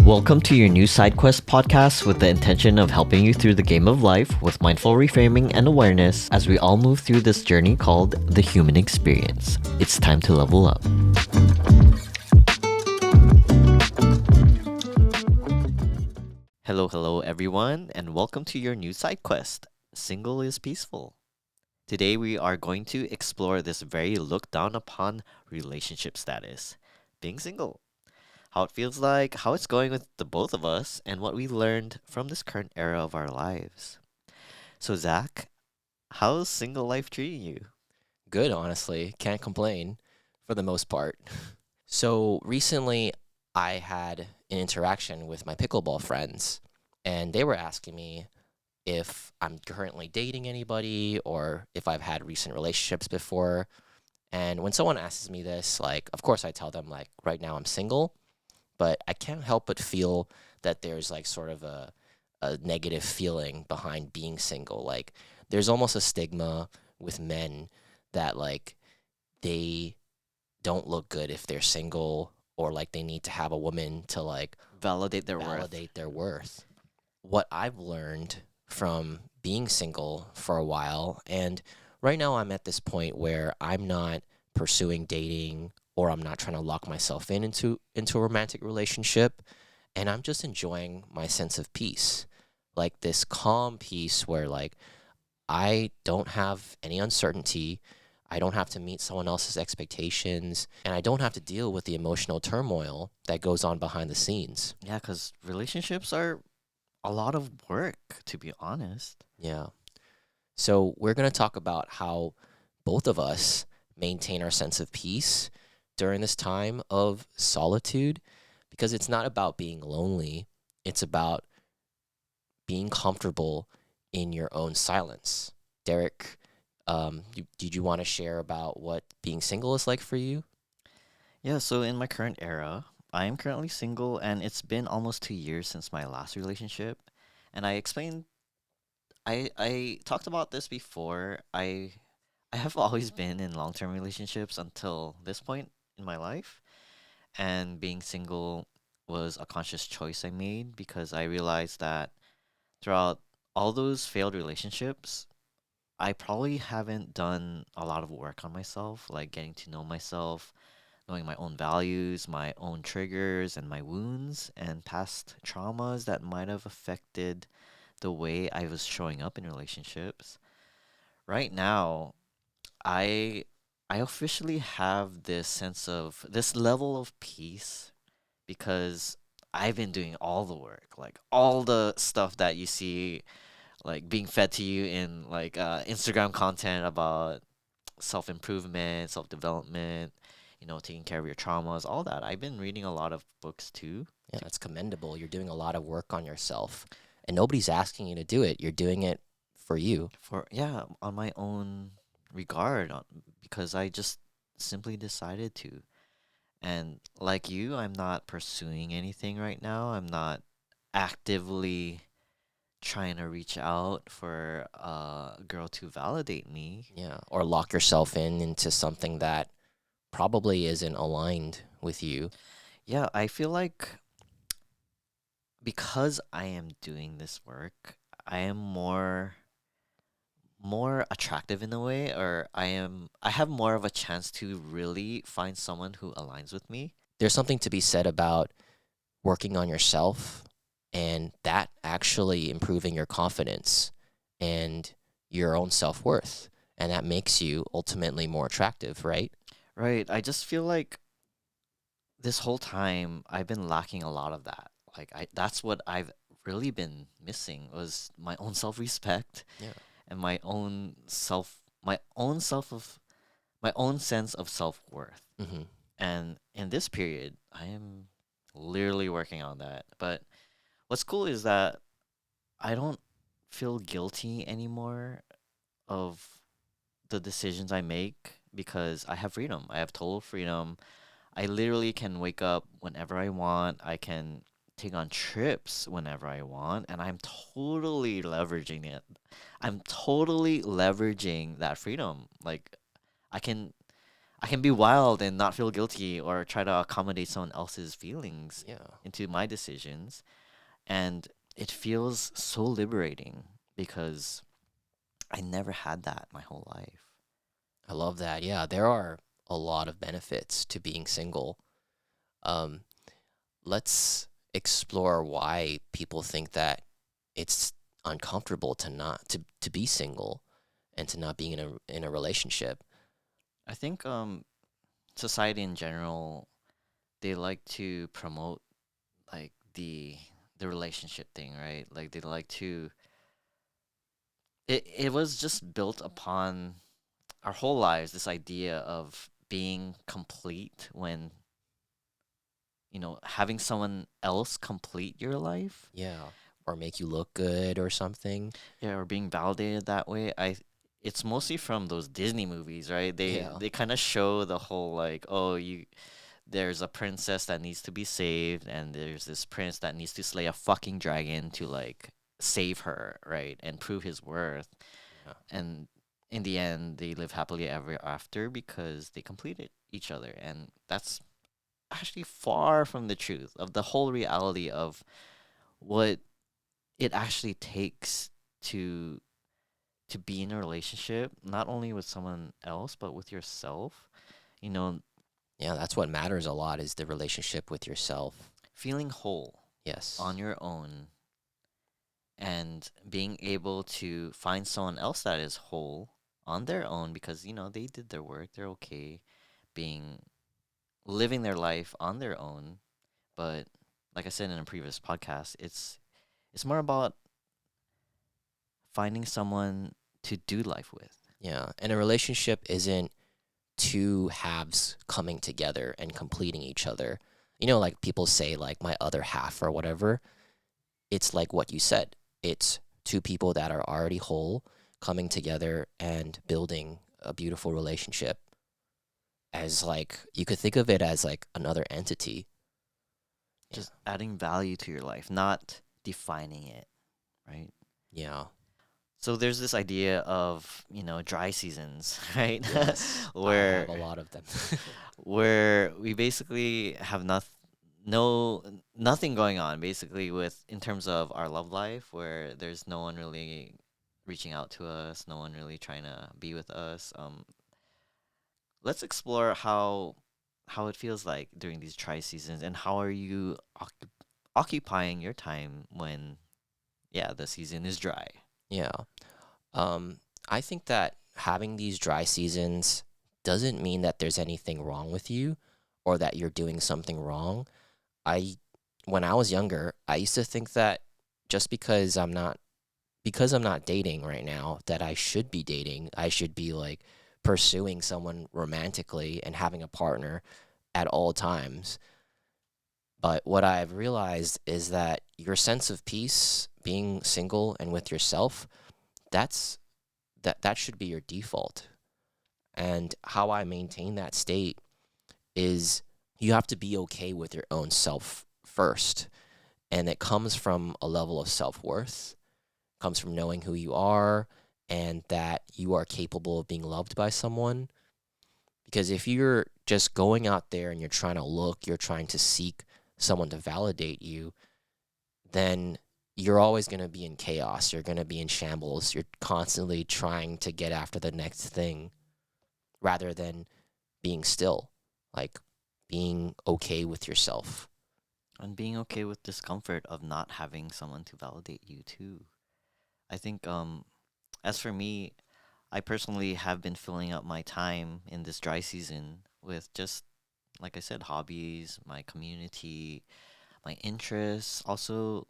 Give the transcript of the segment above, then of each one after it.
Welcome to your new Side Quest podcast with the intention of helping you through the game of life with mindful reframing and awareness as we all move through this journey called the human experience. It's time to level up. Hello, everyone, and welcome to your new side quest. Single is peaceful. Today, we are going to explore this very looked down upon relationship status, being single. How it feels like, how it's going with the both of us, and what we learned from this current era of our lives. So, Zach, how's single life treating you? Good, honestly. Can't complain for the most part. So recently, I had an interaction with my pickleball friends, and they were asking me if I'm currently dating anybody or if I've had recent relationships before. And when someone asks me this, like, of course, I tell them, like, right now I'm single, but I can't help but feel that there's, like, sort of a negative feeling behind being single. Like, there's almost a stigma with men that, like, they don't look good if they're single or like they need to have a woman to like Validate their worth. validate their worth. What I've learned from being single for a while, and right now I'm at this point where I'm not pursuing dating or I'm not trying to lock myself into a romantic relationship, and I'm just enjoying my sense of peace. Like this calm peace where like I don't have any uncertainty. I don't have to meet someone else's expectations, and I don't have to deal with the emotional turmoil that goes on behind the scenes. Yeah, because relationships are a lot of work, to be honest. Yeah. So, we're going to talk about how both of us maintain our sense of peace during this time of solitude because it's not about being lonely, it's about being comfortable in your own silence. Derek, did you want to share about what being single is like for you? Yeah, so in my current era, I am currently single, and it's been almost 2 years since my last relationship. And I talked about this before. I have always been in long-term relationships until this point in my life, and being single was a conscious choice I made because I realized that throughout all those failed relationships, I probably haven't done a lot of work on myself, like getting to know myself, knowing my own values, my own triggers, and my wounds, and past traumas that might have affected the way I was showing up in relationships. Right now, I I officially have this level of peace because I've been doing all the work, like all the stuff that you see like being fed to you in like Instagram content about self-improvement, self-development, taking care of your traumas, all that. I've been reading a lot of books too. Yeah, that's commendable. You're doing a lot of work on yourself, and nobody's asking you to do it. You're doing it for you. For yeah, on my own regard because I just simply decided to. And like you, I'm not pursuing anything right now. I'm not actively trying to reach out for a girl to validate me. Yeah, or lock yourself into something that probably isn't aligned with you. Yeah, I feel like because I am doing this work, I am more attractive in a way, or I have more of a chance to really find someone who aligns with me. There's something to be said about working on yourself and that actually improving your confidence and your own self-worth, and that makes you ultimately more attractive, right? Right. I just feel like this whole time I've been lacking a lot of that. Like that's what I've really been missing was my own self-respect Yeah. and my own sense of self-worth. Mm-hmm. And in this period, I am literally working on that. But what's cool is that I don't feel guilty anymore of the decisions I make because I have freedom. I have total freedom. I literally can wake up whenever I want. I can take on trips whenever I want, and I'm totally leveraging it. I'm totally leveraging that freedom. Like I can I can be wild and not feel guilty or try to accommodate someone else's feelings Yeah, into my decisions. And it feels so liberating because I never had that my whole life. I love that. Yeah, there are a lot of benefits to being single. Um, let's explore why people think that it's uncomfortable to not to be single and to not being in a relationship. I think society in general, they like to promote like the relationship thing, right? Like they like to it was just built upon our whole lives, this idea of being complete when, having someone else complete your life. Yeah, or make you look good or something. Yeah, or being validated that way. It's mostly from those Disney movies, right? They Yeah, they kind of show the whole like, oh, there's a princess that needs to be saved, and there's this prince that needs to slay a fucking dragon to like save her, right? And prove his worth. yeah, And in the end, they live happily ever after because they completed each other. And that's actually far from the truth of the whole reality of what it actually takes to to be in a relationship, not only with someone else but with yourself. You know, yeah. That's what matters a lot is the relationship with yourself. feeling whole on Yes. your own and being able to find someone else that is whole on their own because they did their work, they're okay being living their life on their own. But like I said in a previous podcast, it's more about finding someone to do life with. Yeah, and a relationship isn't two halves coming together and completing each other. You know, like people say, like my other half or whatever. It's like what you said. It's two people that are already whole coming together and building a beautiful relationship. As like you could think of it as like another entity. Yeah, Just adding value to your life, not defining it, right? yeah, So there's this idea of, dry seasons, right? yes. I have where a lot of them. where we basically have no nothing going on basically with in terms of our love life, where there's no one really reaching out to us, no one really trying to be with us. Let's explore how it feels like during these dry seasons, and how are you occupying your time when, yeah, the season is dry. Yeah. Um, I think that having these dry seasons doesn't mean that there's anything wrong with you or that you're doing something wrong. I when I was younger, I used to think that just because I'm not dating right now that I should be dating. I should be like pursuing someone romantically and having a partner at all times. But what I've realized is that your sense of peace being single and with yourself, that's that should be your default. And how I maintain that state is you have to be okay with your own self first. And it comes from a level of self worth, comes from knowing who you are and that you are capable of being loved by someone. Because if you're just going out there and you're trying to look, you're trying to seek someone to validate you, then you're always going to be in chaos. You're going to be in shambles. You're constantly trying to get after the next thing rather than being still, like being okay with yourself. And being okay with discomfort of not having someone to validate you too. I think as for me, I personally have been filling up my time in this dry season with just, like I said, hobbies, my community, my interests, also,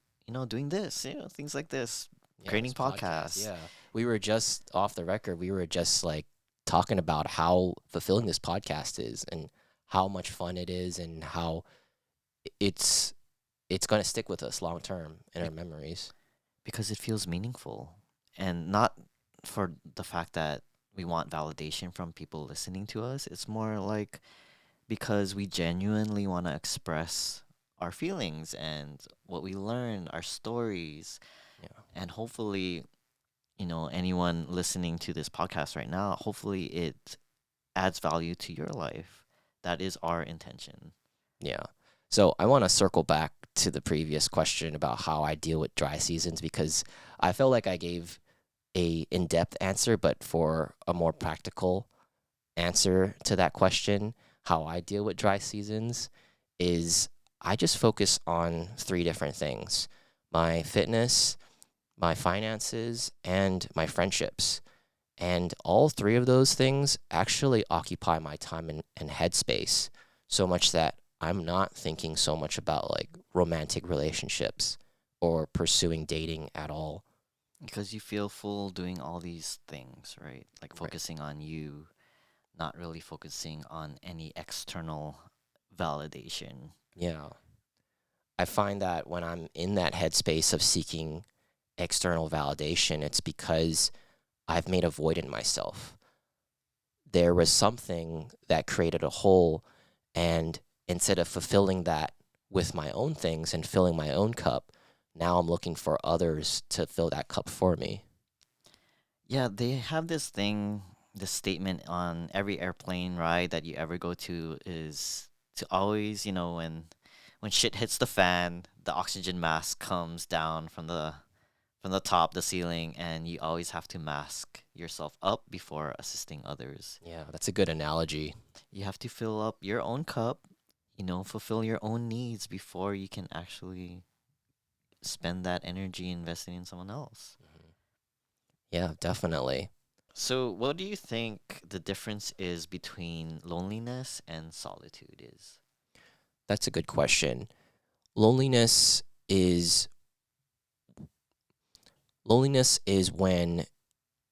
doing this, things like this, Yeah, creating this podcast. podcasts. Yeah. We were just off the record. We were just like talking about how fulfilling this podcast is and how much fun it is and how it's it's going to stick with us long term in Be- our memories. because it feels meaningful, and not for the fact that we want validation from people listening to us. It's more like because we genuinely want to express our feelings and what we learn, our stories, Yeah. and hopefully, anyone listening to this podcast right now, hopefully it adds value to your life. That is our intention. Yeah. So I want to circle back to the previous question about how I deal with dry seasons because I feel like I gave a in-depth answer, but for a more practical answer to that question, how I deal with dry seasons is I just focus on three different things: my fitness, my finances, and my friendships. And all three of those things actually occupy my time and headspace so much that I'm not thinking so much about like romantic relationships or pursuing dating at all. Because you feel full doing all these things, right? Like Right. focusing on you, not really focusing on any external validation. Yeah. I find that when I'm in that headspace of seeking external validation, it's because I've made a void in myself. There was something that created a hole, and instead of fulfilling that with my own things and filling my own cup, now I'm looking for others to fill that cup for me. Yeah, they have this thing, this statement on every airplane ride that you ever go to is to always, when shit hits the fan, the oxygen mask comes down from the top, the ceiling, and you always have to mask yourself up before assisting others. Yeah, that's a good analogy. You have to fill up your own cup, fulfill your own needs before you can actually spend that energy investing in someone else. Mhm. Yeah, definitely. So, what do you think the difference is between loneliness and solitude is? That's a good question. Loneliness is loneliness is when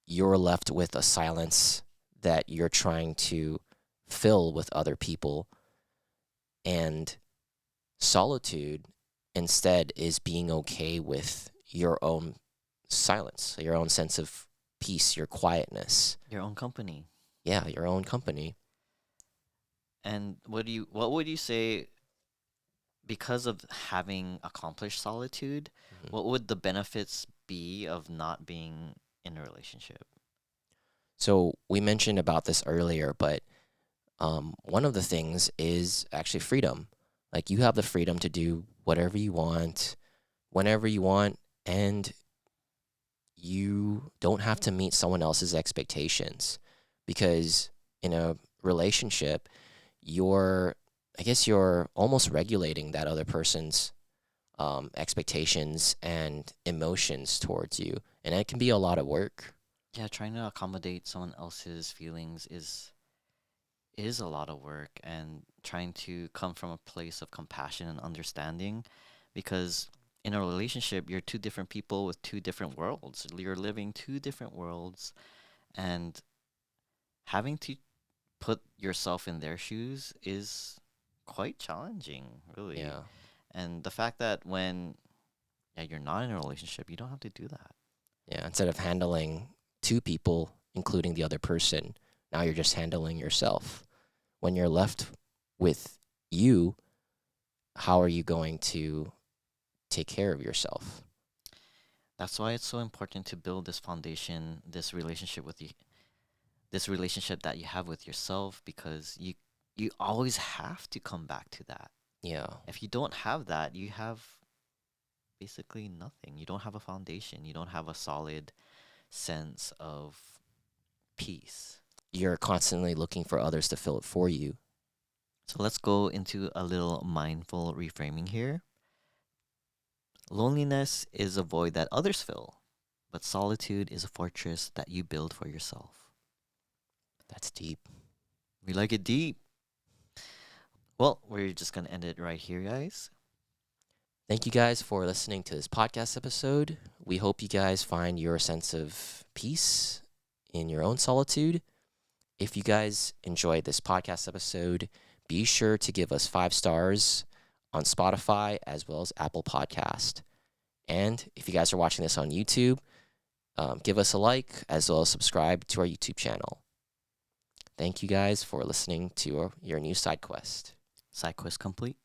you're left with a silence that you're trying to fill with other people, and solitude instead is being okay with your own silence, your own sense of peace, your quietness. Your own company. Yeah, your own company. And what would you say because of having accomplished solitude, Mhm. what would the benefits be of not being in a relationship? So we mentioned about this earlier, but one of the things is actually freedom. Like you have the freedom to do whatever you want, whenever you want, and you don't have to meet someone else's expectations because in a relationship, you're, I guess you're almost regulating that other person's expectations and emotions towards you. And it can be a lot of work. Yeah, trying to accommodate someone else's feelings is a lot of work, and trying to come from a place of compassion and understanding, because in a relationship you're two different people with two different worlds. You're living two different worlds, and having to put yourself in their shoes is quite challenging, really. Yeah. And the fact that when you're not in a relationship, you don't have to do that. Yeah. Instead of handling two people, including the other person, now you're just handling yourself. When you're left with you, how are you going to take care of yourself? That's why it's so important to build this foundation, this relationship that you have with yourself, because you always have to come back to that. Yeah. If you don't have that, you have basically nothing. You don't have a foundation. You don't have a solid sense of peace. You're constantly looking for others to fill it for you. So let's go into a little mindful reframing here. Loneliness is a void that others fill, but solitude is a fortress that you build for yourself. That's deep. We like it deep. Well, we're just going to end it right here, guys. Thank you guys for listening to this podcast episode. We hope you guys find your sense of peace in your own solitude. If you guys enjoyed this podcast episode, be sure to give us 5 stars on Spotify as well as Apple Podcast. And if you guys are watching this on YouTube, give us a like as well as subscribe to our YouTube channel. Thank you guys for listening to your new side quest. Side quest complete.